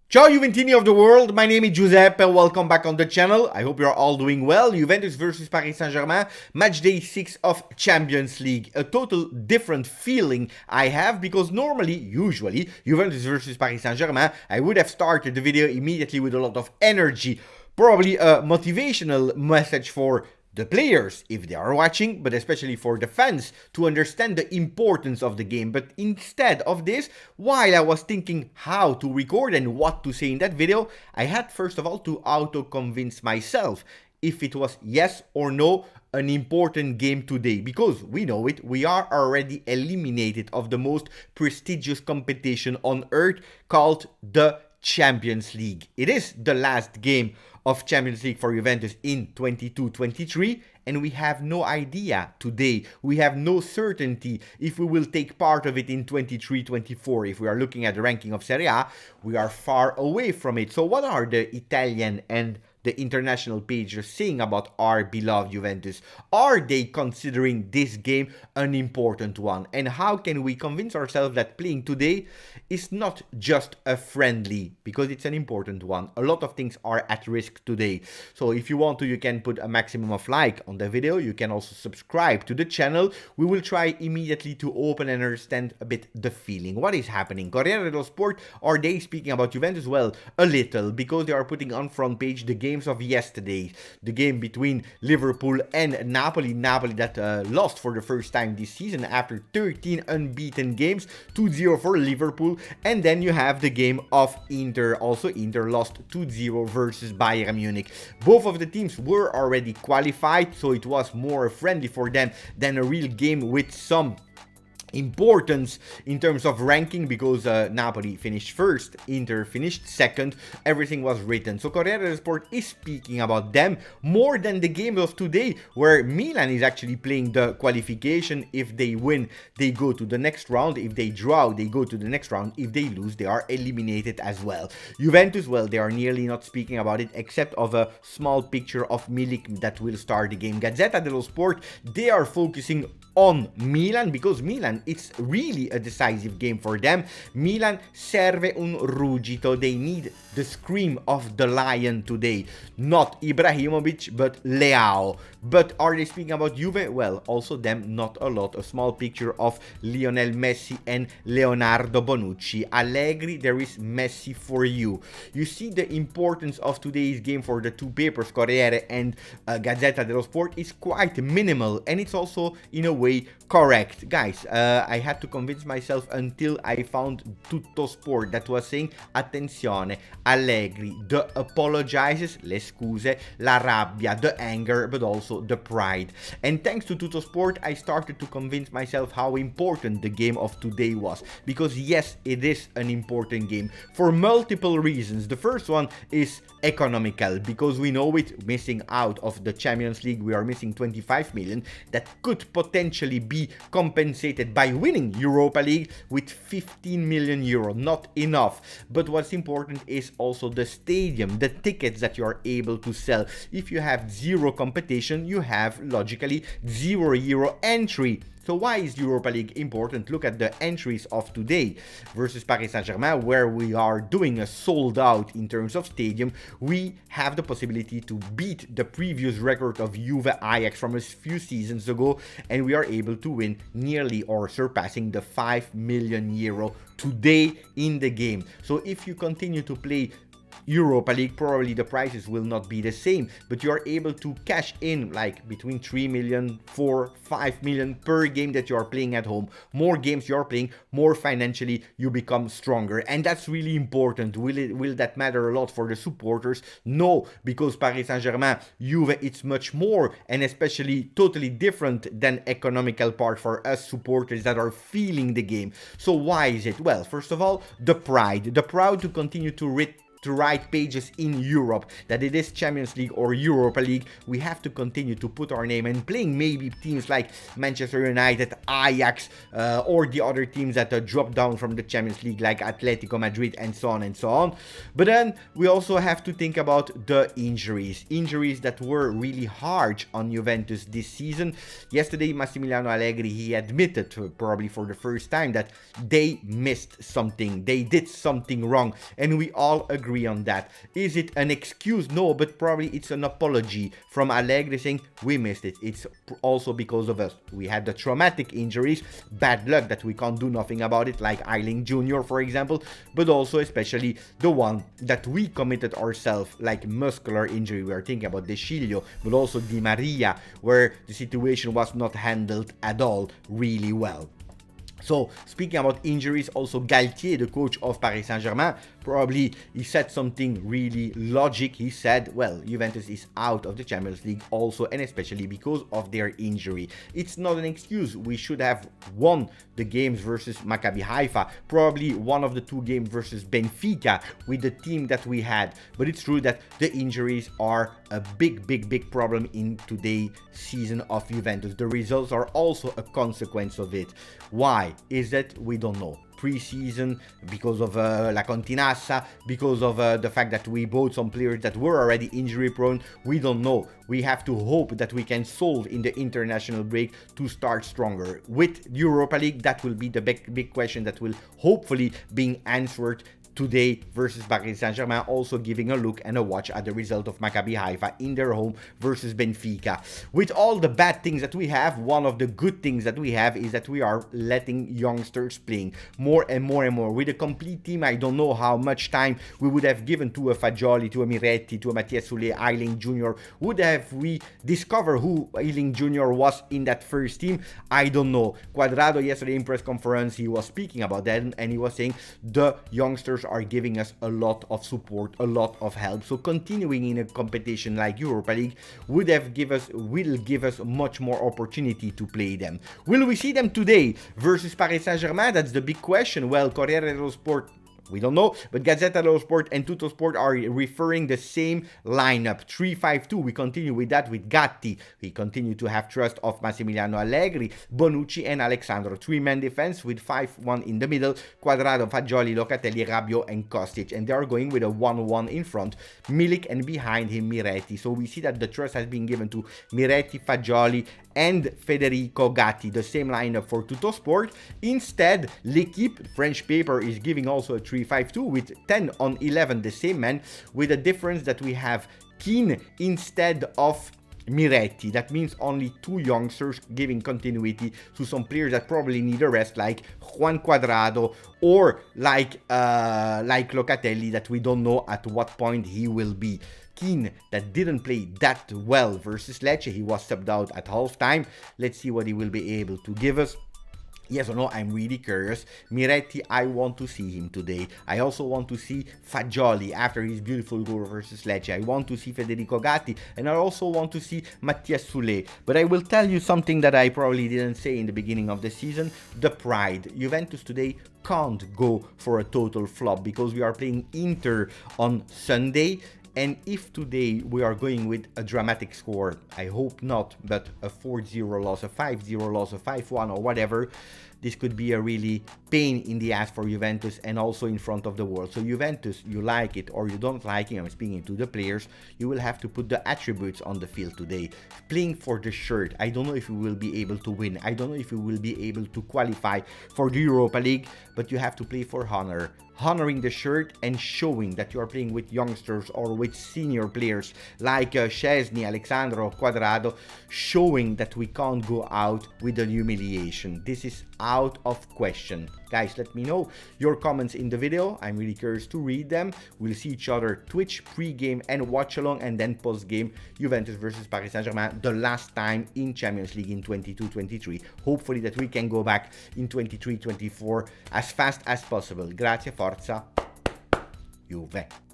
Ciao Juventini of the world, my name is Giuseppe and welcome back on the channel. I hope you're all doing well. Juventus versus Paris Saint-Germain, match day 6 of Champions League. A total different feeling I have because usually, Juventus versus Paris Saint-Germain, I would have started the video immediately with a lot of energy. Probably a motivational message for the players, if they are watching, but especially for the fans to understand the importance of the game. But instead of this, while I was thinking how to record and what to say in that video, I had first of all to auto-convince myself if it was yes or no an important game today, because we know it, we are already eliminated of the most prestigious competition on earth called the Champions League. It is the last game of Champions League for Juventus in 22-23, and we have no idea today, we have no certainty if we will take part of it in 23-24. If we are looking at the ranking of Serie A, we are far away from it. So what are the Italian and the international pages saying about our beloved Juventus? Are they considering this game an important one? And how can we convince ourselves that playing today is not just a friendly, because it's an important one. A lot of things are at risk today. So if you want to, you can put a maximum of like on the video. You can also subscribe to the channel. We will try immediately to open and understand a bit the feeling. What is happening? Corriere dello Sport, are they speaking about Juventus? Well, a little, because they are putting on front page the games of yesterday, the game between Liverpool and Napoli that lost for the first time this season after 13 unbeaten games, 2-0 for Liverpool. And then you have the game of Inter. Also Inter lost 2-0 versus Bayern Munich. Both of the teams were already qualified, so it was more friendly for them than a real game with some importance in terms of ranking, because Napoli finished first, Inter finished second. Everything was written. So Corriere dello Sport is speaking about them more than the game of today, where Milan is actually playing the qualification. If they win, they go to the next round. If they draw, they go to the next round. If they lose, they are eliminated as well. Juventus, well, they are nearly not speaking about it, except of a small picture of Milik that will start the game. Gazzetta dello Sport, they are focusing on Milan, because Milan, it's really a decisive game for them. Milan serve un ruggito. They need the scream of the lion today. Not Ibrahimovic, but Leao. But are they speaking about Juve? Well, also them, not a lot. A small picture of Lionel Messi and Leonardo Bonucci. Allegri, there is Messi for you. You see the importance of today's game for the two papers, Corriere and Gazzetta dello Sport, is quite minimal, and it's also in a way correct. Guys, I had to convince myself until I found Tutto Sport that was saying attenzione, Allegri, the apologizes, le scuse, la rabbia, the anger, but also the pride. And thanks to Tutto Sport, I started to convince myself how important the game of today was, because yes, it is an important game for multiple reasons. The first one is economical, because we know it, missing out of the Champions League, we are missing 25 million that could potentially be compensated by winning Europa League with 15 million euro. Not enough. But what's important is also the stadium, the tickets that you are able to sell. If you have zero competition, you have logically €0 entry. So why is Europa League important? Look at the entries of today versus Paris Saint-Germain, where we are doing a sold out in terms of stadium. We have the possibility to beat the previous record of Juve Ajax from a few seasons ago, and we are able to win nearly or surpassing the 5 million euro today in the game. So if you continue to play Europa League, probably the prices will not be the same, but you are able to cash in like between 3 million, 4, 5 million per game that you are playing at home. More games you are playing, more financially you become stronger, and that's really important. Will that matter a lot for the supporters? No, because Paris Saint-Germain, Juve, it's much more, and especially totally different than economical part for us supporters that are feeling the game. So why is it? Well, first of all, the pride to continue to to write pages in Europe, that it is Champions League or Europa League, we have to continue to put our name and playing maybe teams like Manchester United, Ajax, or the other teams that dropped down from the Champions League like Atletico Madrid and so on and so on. But then we also have to think about the injuries that were really hard on Juventus this season. Yesterday, Massimiliano Allegri, he admitted probably for the first time that they missed something, they did something wrong, and we all agree on that. Is it an excuse? No, but probably it's an apology from Allegri saying we missed it. It's also because of us. We had the traumatic injuries, bad luck that we can't do nothing about it, like Eiling Jr. for example, but also especially the one that we committed ourselves, like muscular injury. We are thinking about De Sciglio, but also Di Maria, where the situation was not handled at all really well. So, speaking about injuries, also Galtier, the coach of Paris Saint-Germain, probably he said something really logic. He said, well, Juventus is out of the Champions League also, and especially because of their injury. It's not an excuse. We should have won the games versus Maccabi Haifa, probably one of the two games versus Benfica with the team that we had. But it's true that the injuries are a big problem in today's season of Juventus. The results are also a consequence of it. Why? Is that we don't know. Pre-season, because of La Continassa, because of the fact that we bought some players that were already injury prone, we don't know. We have to hope that we can solve in the international break to start stronger. With Europa League, that will be the big question that will hopefully be answered today versus Paris Saint-Germain, also giving a look and a watch at the result of Maccabi Haifa in their home versus Benfica. With all the bad things that we have, one of the good things that we have is that we are letting youngsters playing more and more and more. With a complete team, I don't know how much time we would have given to a Fagioli, to a Miretti, to a Mathias Soulé, Eiling Jr. Would have we discovered who Eiling Jr. was in that first team? I don't know. Cuadrado yesterday in press conference, he was speaking about that and he was saying the youngsters are giving us a lot of support, a lot of help. So continuing in a competition like Europa League will give us much more opportunity to play them. Will we see them today versus Paris Saint-Germain? That's the big question. Well, Corriere dello Sport, we don't know, but Gazzetta dello Sport and Tutto Sport are referring the same lineup, 3-5-2. We continue with that with Gatti. We continue to have trust of Massimiliano Allegri, Bonucci and Alexandro. Three-man defense with 5-1 in the middle, Cuadrado, Fagioli, Locatelli, Rabiot and Kostic. And they are going with a 1-1 in front, Milik, and behind him Miretti. So we see that the trust has been given to Miretti, Fagioli and Federico Gatti, the same lineup for Tutto Sport. Instead, L'Equipe, French paper, is giving also a 3-5-2 with 10 on 11, the same man, with a difference that we have Keane instead of Miretti. That means only two youngsters giving continuity to some players that probably need a rest, like Juan Cuadrado or like Locatelli, that we don't know at what point he will be. Keane, that didn't play that well versus Lecce, he was subbed out at halftime. Let's see what he will be able to give us. Yes or no, I'm really curious. Miretti, I want to see him today. I also want to see Fagioli after his beautiful goal versus Lecce. I want to see Federico Gatti, and I also want to see Mathias Soulé. But I will tell you something that I probably didn't say in the beginning of the season. The pride. Juventus today can't go for a total flop because we are playing Inter on Sunday. And if today we are going with a dramatic score, I hope not, but a 4-0 loss, a 5-0 loss, a 5-1 or whatever, this could be a really pain in the ass for Juventus and also in front of the world. So Juventus, you like it or you don't like it, I'm speaking to the players, you will have to put the attributes on the field today. Playing for the shirt, I don't know if we will be able to win. I don't know if we will be able to qualify for the Europa League, but you have to play for honor. Honoring the shirt and showing that you are playing with youngsters or with senior players like Szczesny, Alexandro, Cuadrado, showing that we can't go out with a humiliation. This is out of question. Guys, let me know your comments in the video. I'm really curious to read them. We'll see each other Twitch pre-game and watch along, and then post-game Juventus versus Paris Saint-Germain, the last time in Champions League in 22-23. Hopefully that we can go back in 23-24 as fast as possible. Grazie, forza, Juve.